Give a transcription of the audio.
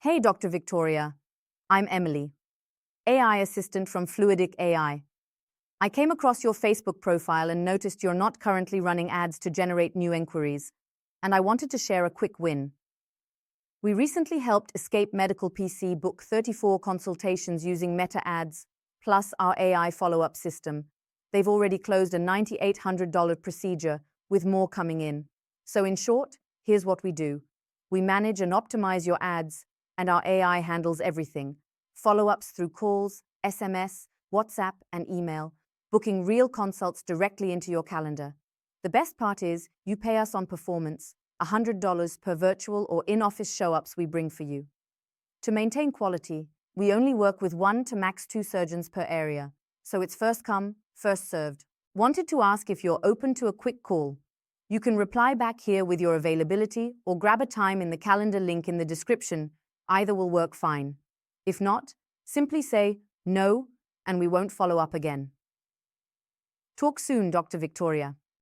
Hey, Dr. Victoria. I'm Emily, AI assistant from Fluidic AI. I came across your Facebook profile and noticed you're not currently running ads to generate new inquiries, and I wanted to share a quick win. We recently helped Escape Medical PC book 34 consultations using Meta ads, plus our AI follow-up system. They've already closed a $9,800 procedure, with more coming in. So in short, here's what we do. We manage and optimize your ads, and our AI handles everything. Follow-ups through calls, SMS, WhatsApp, and email, booking real consults directly into your calendar. The best part is, you pay us on performance, $100 per virtual or in-office show-ups we bring for you. To maintain quality, we only work with 1 to max 2 surgeons per area, so it's first come, first served. Wanted to ask if you're open to a quick call. You can reply back here with your availability or grab a time in the calendar link in the description. Either will work fine. If not, simply say no, and we won't follow up again. Talk soon, Dr. Victoria.